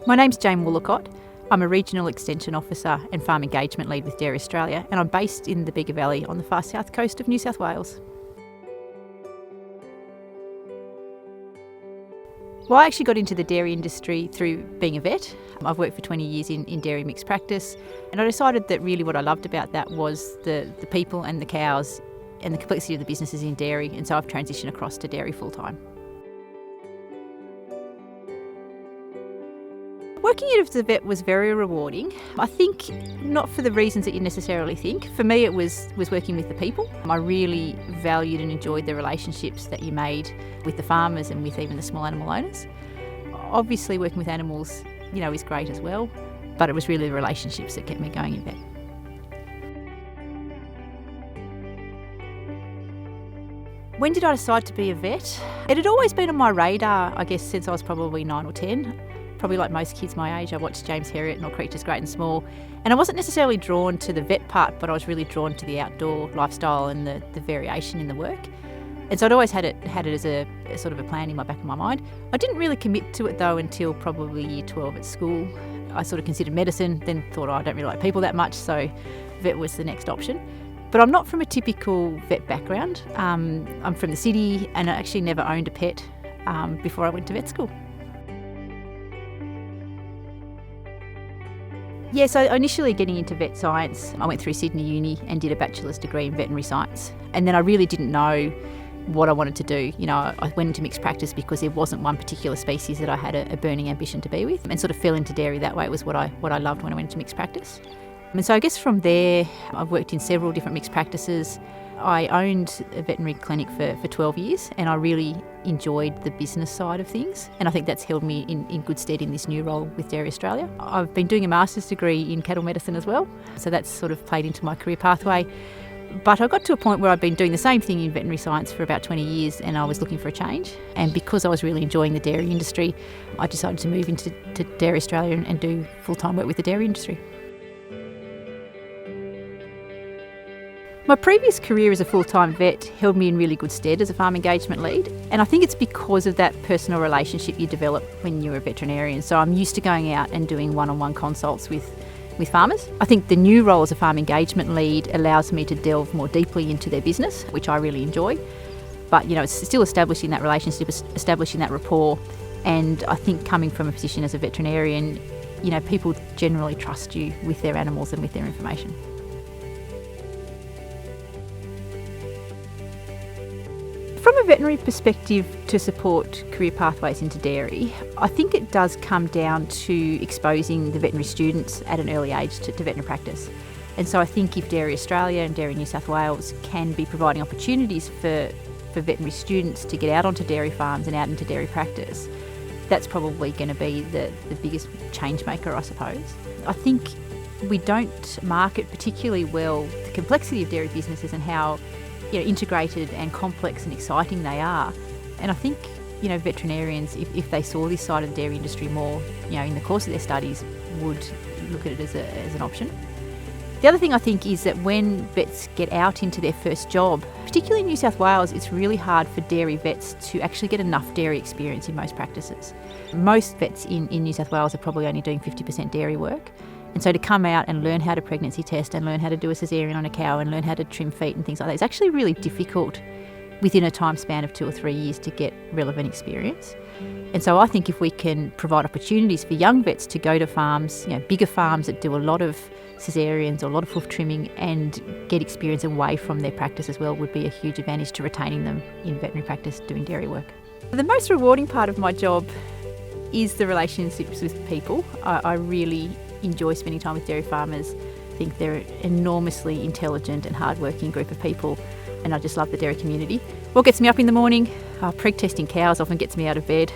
My name's Jane Woolacott. I'm a Regional Extension Officer and Farm Engagement Lead with Dairy Australia, and I'm based in the Bega Valley on the far south coast of New South Wales. Well, I actually got into the dairy industry through being a vet. I've worked for 20 years in dairy mixed practice, and I decided that really what I loved about that was the people and the cows and the complexity of the businesses in dairy, and so I've transitioned across to dairy full-time. Working as a vet was very rewarding. I think not for the reasons that you necessarily think. For me, it was working with the people. I really valued and enjoyed the relationships that you made with the farmers and with even the small animal owners. Obviously, working with animals, is great as well, but it was really the relationships that kept me going in vet. When did I decide to be a vet? It had always been on my radar, I guess, since I was probably 9 or 10. Probably like most kids my age, I watched James Herriot and All Creatures Great and Small, and I wasn't necessarily drawn to the vet part, but I was really drawn to the outdoor lifestyle and the variation in the work. And so I'd always had it as a sort of a plan in my back of my mind. I didn't really commit to it though until probably year 12 at school. I sort of considered medicine, then thought, I don't really like people that much, so vet was the next option. But I'm not from a typical vet background. I'm from the city, and I actually never owned a pet before I went to vet school. Yeah, so initially getting into vet science, I went through Sydney Uni and did a bachelor's degree in veterinary science. And then I really didn't know what I wanted to do. I went into mixed practice because there wasn't one particular species that I had a burning ambition to be with, and sort of fell into dairy that way. It was what I loved when I went into mixed practice. And so I guess from there, I've worked in several different mixed practices. I owned a veterinary clinic for 12 years, and I really enjoyed the business side of things, and I think that's held me in good stead in this new role with Dairy Australia. I've been doing a master's degree in cattle medicine as well, so that's sort of played into my career pathway. But I got to a point where I'd been doing the same thing in veterinary science for about 20 years, and I was looking for a change. And because I was really enjoying the dairy industry, I decided to move into Dairy Australia and do full-time work with the dairy industry. My previous career as a full-time vet held me in really good stead as a farm engagement lead, and I think it's because of that personal relationship you develop when you're a veterinarian. So I'm used to going out and doing one-on-one consults with farmers. I think the new role as a farm engagement lead allows me to delve more deeply into their business, which I really enjoy. But it's still establishing that relationship, establishing that rapport, and I think coming from a position as a veterinarian, people generally trust you with their animals and with their information. From a veterinary perspective, to support career pathways into dairy, I think it does come down to exposing the veterinary students at an early age to veterinary practice. And so I think if Dairy Australia and Dairy New South Wales can be providing opportunities for veterinary students to get out onto dairy farms and out into dairy practice, that's probably going to be the biggest change maker, I suppose. I think we don't market particularly well the complexity of dairy businesses and how integrated and complex and exciting they are. And I think, veterinarians, if they saw this side of the dairy industry more, in the course of their studies, would look at it as an option. The other thing I think is that when vets get out into their first job, particularly in New South Wales, it's really hard for dairy vets to actually get enough dairy experience in most practices. Most vets in New South Wales are probably only doing 50% dairy work. And so to come out and learn how to pregnancy test and learn how to do a caesarean on a cow and learn how to trim feet and things like that, it's actually really difficult within a time span of 2 or 3 years to get relevant experience. And so I think if we can provide opportunities for young vets to go to farms, bigger farms that do a lot of caesareans or a lot of hoof trimming and get experience away from their practice as well, would be a huge advantage to retaining them in veterinary practice doing dairy work. The most rewarding part of my job is the relationships with people. I really enjoy spending time with dairy farmers. I think they're an enormously intelligent and hardworking group of people, and I just love the dairy community. What gets me up in the morning? Preg testing cows often gets me out of bed.